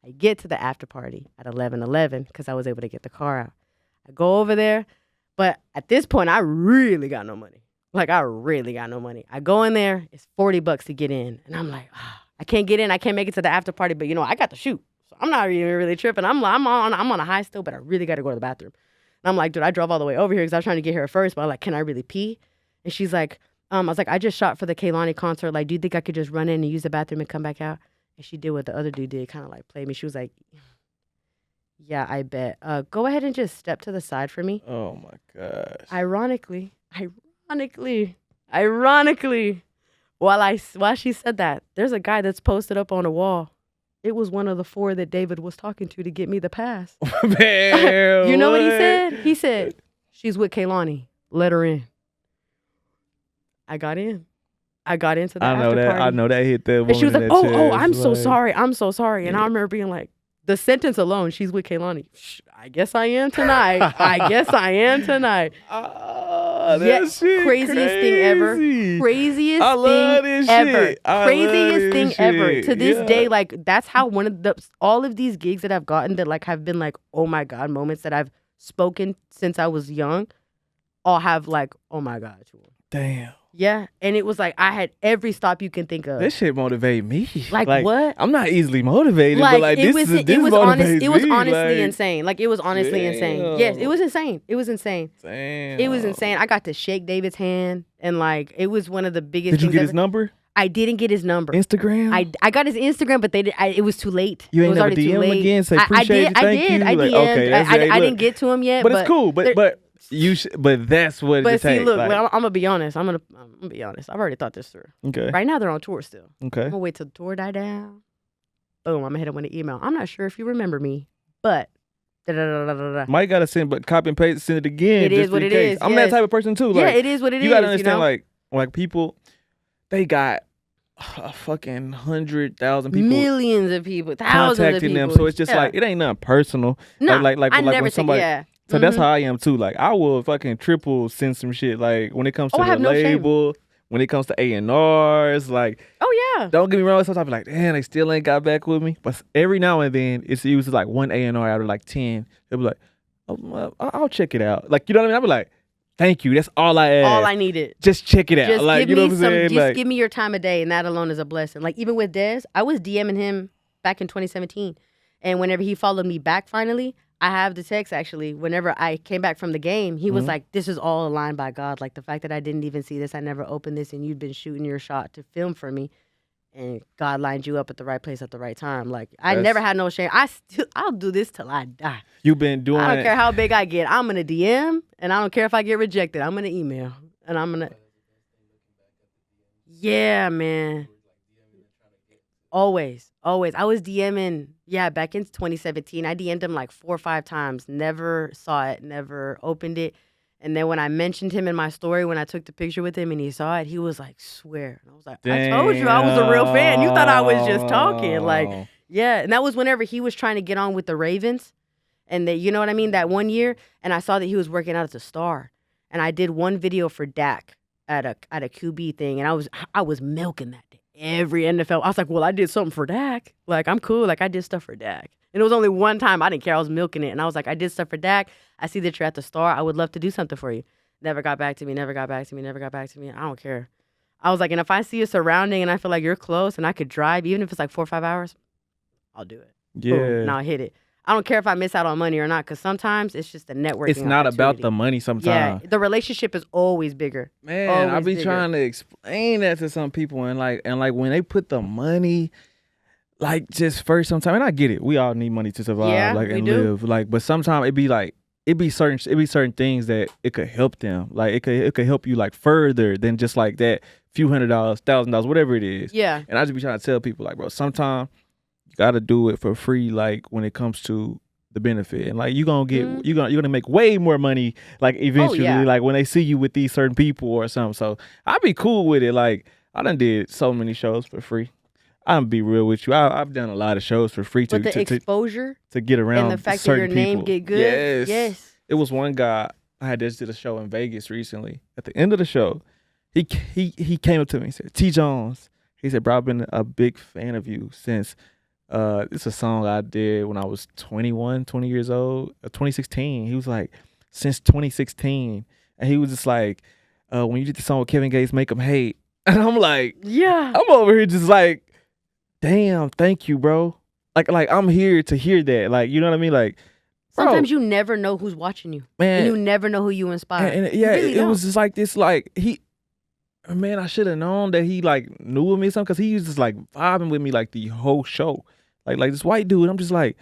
I get to the after party at 11:11 because I was able to get the car out. I go over there, but at this point, I really got no money. Like, I really got no money. I go in there, it's $40 to get in. And I'm like, I can't get in. I can't make it to the after party, but, you know, I got to shoot. So I'm not even really tripping. I'm on a high still, but I really got to go to the bathroom. And I'm like, dude, I drove all the way over here because I was trying to get here first, but I'm like, can I really pee? And she's like, I was like, I just shot for the Kehlani concert. Like, do you think I could just run in and use the bathroom and come back out? And she did what the other dude did, kind of like play me. She was like, yeah, I bet. Go ahead and just step to the side for me. Oh, my gosh. Ironically, while she said that, there's a guy that's posted up on a wall. It was one of the 4 that David was talking to get me the pass. Man, you know what he said? He said, she's with Kehlani. Let her in. I got in. I got into the after party. I know that hit that woman. And she was like, oh, I'm so sorry. I'm so sorry. And I remember being like, the sentence alone, she's with Kehlani. I guess I am tonight. That shit craziest thing ever. Craziest I love thing this ever. Shit. I Craziest love thing this ever. shit. To this day, like, that's how all of these gigs that I've gotten that, like, have been, like, oh my God moments that I've spoken since I was young, all have, like, oh my God. Damn. Yeah, and it was like I had every stop you can think of. This shit motivated me. Like what? I'm not easily motivated, like, but like this motivates me. It was honestly insane. Like, it was honestly insane. Yes, it was insane. Damn. It was insane. I got to shake David's hand, and like it was one of the biggest. Did you things get his number? I didn't get his number. Instagram? I got his Instagram, but it was too late. You ain't it was never already DM him again? Say appreciate you, thank you? I did. Okay, I didn't get to him yet. But it's cool. But that's what it see, takes. Look, like, I'm gonna be honest. I'm gonna be honest. I've already thought this through. Okay. Right now they're on tour still. Okay. I'm gonna wait till the tour die down. Boom. I'm gonna hit him with an email. I'm not sure if you remember me, but Mike gotta send, copy and paste, send it again. It is what it is. I'm that type of person too. Like, yeah, it is what it is. You gotta understand, like people, they got a fucking 100,000 people, millions of people, thousands contacting of people. them. So it's just like it ain't nothing personal. No, like I never when somebody. yeah. So that's how I am too. Like, I will fucking triple send some shit. Like, when it comes to the label, when it comes to A&Rs, like, oh yeah, don't get me wrong. Sometimes I be like, damn, they still ain't got back with me. But every now and then, it's usually like one A&R out of like 10. They'll be like, oh, I'll check it out. Like, you know what I mean? I'll be like, thank you. That's all I asked. All I needed. Just check it out. Just like, you know what I'm saying? Just give me your time of day, and that alone is a blessing. Like, even with Dez, I was DMing him back in 2017, and whenever he followed me back finally, I have the text actually. Whenever I came back from the game, he was like, this is all aligned by God. Like, the fact that I didn't even see this, I never opened this, and you've been shooting your shot to film for me, and God lined you up at the right place at the right time. Like, I never had no shame. I'll do this till I die. You've been doing it. I don't care how big I get. I'm going to DM, and I don't care if I get rejected. I'm going to email, and I'm going to. Yeah, man. Always. I was DMing, back in 2017. I DM'd him like 4 or 5 times. Never saw it, never opened it. And then when I mentioned him in my story, when I took the picture with him and he saw it, he was like, swear. And I was like, damn. I told you I was a real fan. You thought I was just talking. Like, yeah. And that was whenever he was trying to get on with the Ravens. And you know what I mean? That one year. And I saw that he was working out as a star. And I did one video for Dak at a QB thing. And I was milking that day. Every NFL. I was like, well, I did something for Dak. Like, I'm cool. Like, I did stuff for Dak. And it was only one time. I didn't care. I was milking it. And I was like, I did stuff for Dak. I see that you're at the Star. I would love to do something for you. Never got back to me. I don't care. I was like, and if I see a surrounding and I feel like you're close and I could drive, even if it's like 4 or 5 hours, I'll do it. Yeah. Boom, and I'll hit it. I don't care if I miss out on money or not, because sometimes it's just a networking. It's not about the money sometimes. Yeah, the relationship is always bigger. Man, I be trying to explain that to some people, and like when they put the money, like just first sometimes, and I get it. We all need money to survive, and live. Like, but sometimes it be certain things that it could help them. Like it could help you like further than just like that few $100, $1,000, whatever it is. Yeah. And I just be trying to tell people like, bro, sometimes you gotta do it for free. Like when it comes to the benefit, and like you're gonna make way more money. Like eventually, like when they see you with these certain people or something. So I'd be cool with it. Like I done did so many shows for free. I'm be real with you. I've done a lot of shows for free to exposure to get around and the fact that your name get good. Yes. It was one guy I just did a show in Vegas recently. At the end of the show, he came up to me and said, T. Jones. He said, bro, I've been a big fan of you since it's a song I did when I was 20 years old, 2016. He was like, since 2016. And he was just like, when you did the song with Kevin Gates, Make 'Em Hate. And I'm like, yeah. I'm over here just like, damn, thank you, bro. Like I'm here to hear that. Like, you know what I mean? Like, sometimes you never know who's watching you. Man. And you never know who you inspire. And it was just like this, like, I should have known that he, like, knew of me or something, because he was just, like, vibing with me, like, the whole show. Like this white dude, I'm just like,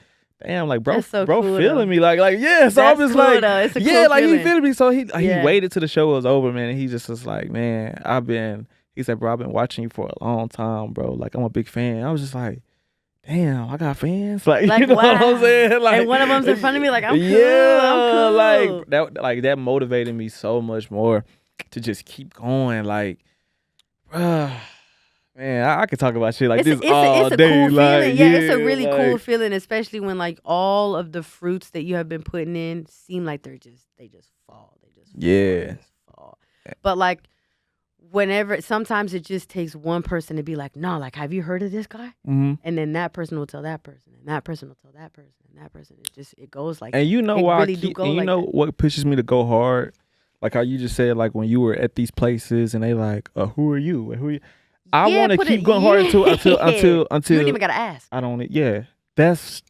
damn, like, bro, so bro cool, feeling though. me. Like, yeah, so I'm just cool, like, though. It's a yeah, cool like, feeling. he feeling me. So he waited till the show was over, man, and he just was like, man, he said, bro, I've been watching you for a long time, bro. Like, I'm a big fan. I was just like, damn, I got fans. Like you know what I'm saying? Like, and one of them's in front of me, like, I'm cool. Like that motivated me so much more to just keep going. Like, bruh, man, I could talk about shit like this all it's a day. Cool like, feeling. Yeah, it's a really cool feeling, especially when like all of the fruits that you have been putting in seem like they just fall. Fall. But like, sometimes it just takes one person to be like, no, like, have you heard of this guy? Mm-hmm. And then that person will tell that person, and that person will tell that person, and that person. It goes like. And you know why? Really what pushes me to go hard? Like how you just said, like when you were at these places and they like, who are you? Who are you? I want to keep going hard until you don't even gotta ask. I don't. Yeah. That's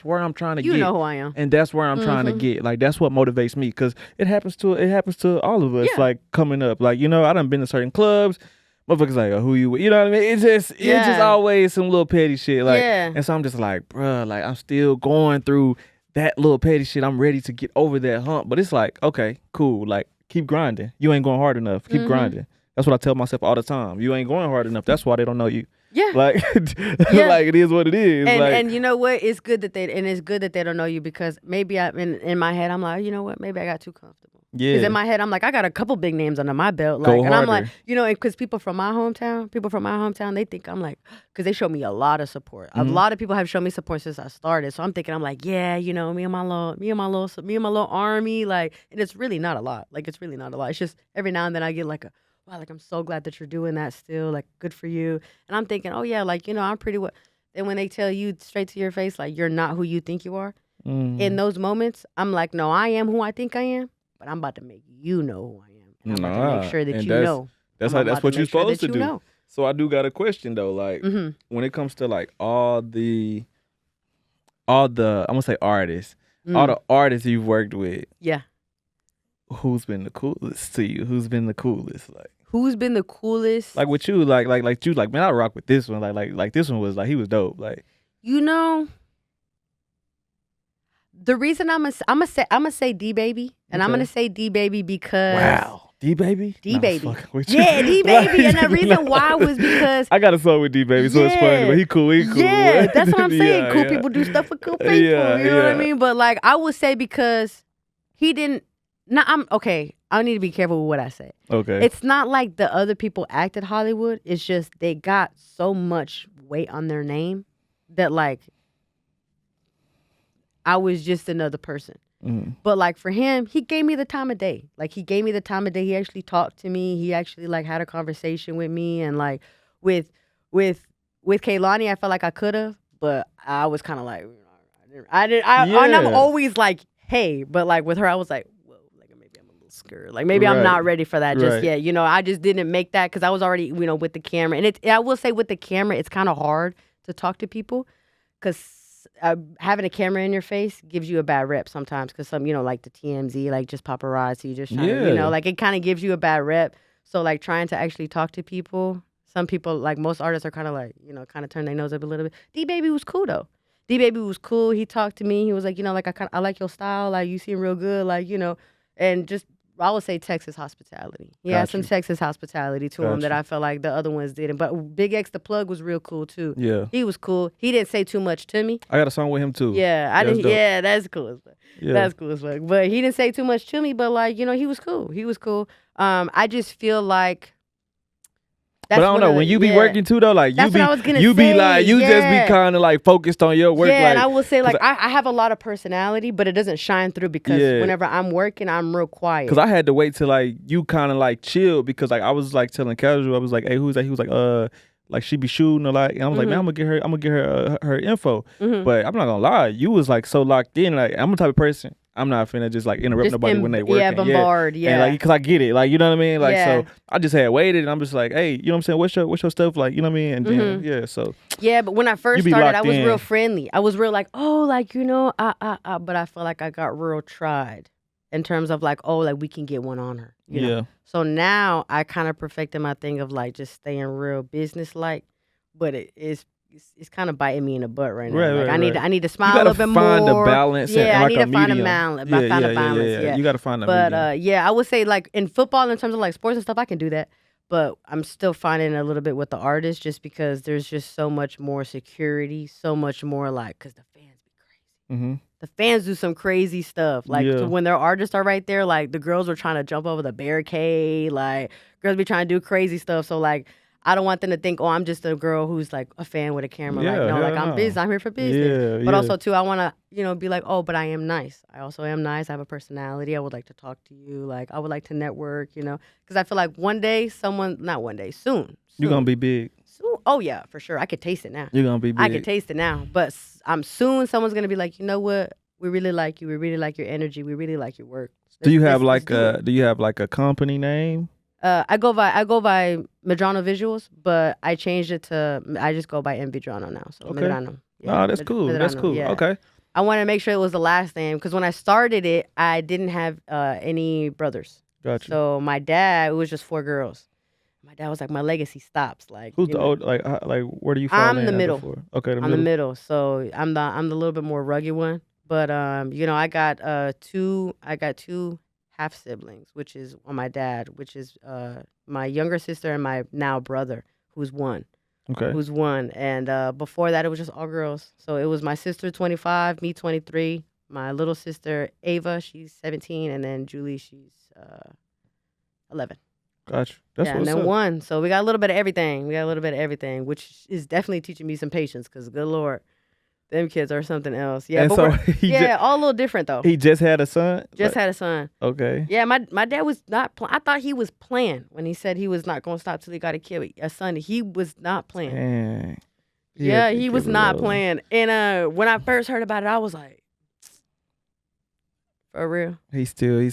where I'm trying to get. You know who I am. And that's where I'm trying to get. Like, that's what motivates me, because it happens to all of us, like, coming up. Like, you know, I done been to certain clubs. Motherfuckers like, who you with? You know what I mean? It's just always some little petty shit. Like, and so I'm just like, bruh, like, I'm still going through that little petty shit. I'm ready to get over that hump. But it's like, okay, cool. Like, keep grinding. You ain't going hard enough. Keep grinding. That's what I tell myself all the time. You ain't going hard enough. That's why they don't know you. Yeah. Like, like it is what it is. And you know what? It's good that they don't know you, because maybe in my head I'm like, you know what? Maybe I got too comfortable. Yeah. Because in my head I'm like, I got a couple big names under my belt. Like, and I'm like, you know, because people from my hometown, they think I'm like, because they show me a lot of support. A lot of people have shown me support since I started. So I'm thinking, I'm like, yeah, you know, me and my little army, like, and it's really not a lot. Like, it's really not a lot. It's just every now and then I get like wow, like, I'm so glad that you're doing that still. Like, good for you. And I'm thinking, oh, yeah, like, you know, I'm pretty well. Then when they tell you straight to your face, like, you're not who you think you are, in those moments, I'm like, no, I am who I think I am, but I'm about to make you know who I am. And I'm about to make sure that you know. That's what you're supposed to do. Know. So I do got a question, though. Like, when it comes to, like, all the I'm going to say artists, all the artists you've worked with. Yeah. Who's been the coolest to you? Who's been the coolest? Like, who's been the coolest? Like with you, like you, like, man, I rock with this one. Like this one was like, he was dope. Like, you know, the reason I'm gonna say D Baby, and I'm gonna say D Baby because D Baby, D Baby, yeah, D Baby, and the reason why was because I got a song with D Baby, so it's funny, but he cool. Yeah, that's what I'm saying. Cool people do stuff with cool people. You know what I mean? But like, I would say because he didn't. Now, I'm okay. I need to be careful with what I say. Okay. It's not like the other people acted Hollywood. It's just they got so much weight on their name that, like, I was just another person. But like for him, he gave me the time of day. Like, he gave me the time of day. He actually talked to me. He actually like had a conversation with me. And like with Kehlani, I felt like I could have, but I was kind of like, and I'm always like, hey, but like with her, I was like, scared. Like, maybe I'm not ready for that just yet. You know, I just didn't make that because I was already, you know, with the camera. And I will say with the camera, it's kind of hard to talk to people because having a camera in your face gives you a bad rep sometimes because some, like the TMZ, like just paparazzi, just trying to, like it kind of gives you a bad rep. So like trying to actually talk to people, some people, like most artists are kind of like, kind of turn their nose up a little bit. D-Baby was cool though. D-Baby was cool. He talked to me. He was like, like I like your style. Like you seem real good. Like, and just, I would say Texas hospitality. He had some Texas hospitality to him that I felt like the other ones didn't. But Big X the Plug was real cool too. Yeah, he was cool. He didn't say too much to me. I got a song with him too. Yeah, I didn't. Yeah, that's cool as fuck. Yeah. That's cool as fuck. But he didn't say too much to me. But like he was cool. He was cool. I just feel like. But I don't know, when you be working too though, like just be kind of like focused on your work. Yeah, like, and I will say like I have a lot of personality, but it doesn't shine through because whenever I'm working, I'm real quiet. Because I had to wait till like you kind of like chill because like I was like telling Casual, I was like, hey, who's that? He was like she be shooting a lot, and I was like, man, I'm gonna get her her info. But I'm not gonna lie, you was like so locked in. Like I'm the type of person. I'm not finna just like interrupt nobody when they working. Yeah, bombard. Yeah, and like because I get it. Like you know what I mean. Like so, I just had waited, and I'm just like, hey, you know what I'm saying? What's your stuff? Like you know what I mean? And then so but when I first started, I was real friendly. I was real like, oh, like but I feel like I got real tried in terms of like, oh, like we can get one on her. You know? So now I kind of perfected my thing of like just staying real business like, but it's kind of biting me in the butt right now. I need to smile a little bit more. You gotta find a balance. Yeah, I need to find a balance. Yeah. You gotta find a medium. But I would say like in football, in terms of like sports and stuff, I can do that. But I'm still finding a little bit with the artists just because there's just so much more security, so much more like, because the fans be crazy. Mm-hmm. The fans do some crazy stuff. Like when their artists are right there, like the girls are trying to jump over the barricade. Like girls be trying to do crazy stuff. So like, I don't want them to think, oh, I'm just a girl who's like a fan with a camera. I'm business. I'm here for business. But also too, I want to, be like, oh, but I am nice. I also am nice. I have a personality. I would like to talk to you. Like I would like to network, because I feel like soon. You're going to be big. Soon. Oh yeah, for sure. I could taste it now. You're going to be big. I can taste it now. But someone's going to be like, you know what? We really like you. We really like your energy. We really like your work. Do you have like a company name? I go by Medrano Visuals, but I changed it I just go by Medrano now. So okay. Medrano. Yeah, that's cool. Medrano, that's cool. Yeah. Okay. I wanted to make sure it was the last name because when I started it, I didn't have any brothers. Gotcha. So my dad, it was just 4 girls. My dad was like, my legacy stops. Like, who's the old? Like where do you fall? I'm the middle. Okay, I'm the middle. So I'm the little bit more rugged one. But I got two half siblings, which is on my dad, which is my younger sister and my now brother, who's one. Okay. Who's one. And before that, it was just all girls. So it was my sister, 25, me, 23, my little sister, Ava, she's 17, and then Julie, she's 11. Gotcha. That's what's and then up. 1. So we got a little bit of everything. Which is definitely teaching me some patience because, good Lord, them kids are something else. Yeah, and but so all a little different though. He just had a son? Had a son. Okay. Yeah, my dad was not I thought he was playing when he said he was not going to stop till he got a son. He was not playing. Dang. Yeah, he was not playing. And when I first heard about it, I was like, for real? He's still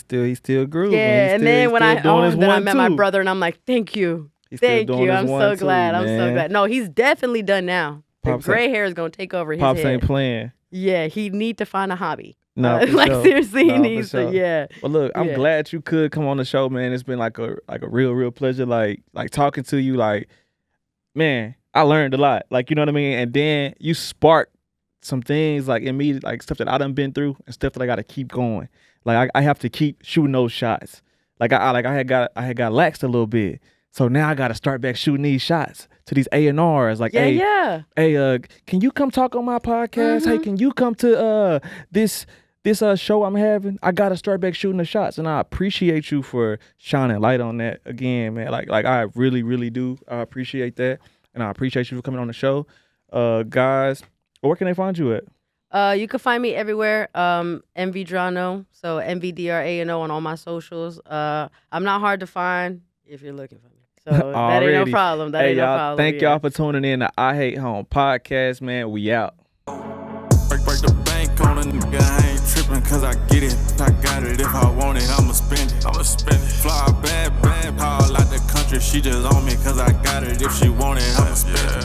grooving. Yeah, and then when I met my brother and I'm like, thank you. Thank you. I'm so glad. I'm so glad. No, he's definitely done now. The gray hair is going to take over his Pops head. ain't playing. Yeah, he need to find a hobby. No, seriously, he needs to. Yeah. Well, look, I'm glad you could come on the show, man. It's been like a real pleasure, like talking to you. Like, man, I learned a lot. Like, you know what I mean. And then you sparked some things like in me, like stuff that I done been through and stuff that I got to keep going. Like I have to keep shooting those shots. Like I had got laxed a little bit. So now I got to start back shooting these shots to these A&Rs. Like, hey, can you come talk on my podcast? Mm-hmm. Hey, can you come to this show I'm having? I got to start back shooting the shots. And I appreciate you for shining light on that again, man. Like I really, really do. I appreciate that. And I appreciate you for coming on the show. Guys, where can they find you at? You can find me everywhere. Medrano. So MVDRANO on all my socials. I'm not hard to find if you're looking for me. So that ain't no problem. That ain't no problem. Thank y'all for tuning in to I Hate Home podcast, man. We out. Break the bank on a nigga, I ain't tripping cause I get it. I got it, if I want it, I'ma spend it. Fly bad, all out the country, she just on me cause I got it. If she want it, I'ma spend it.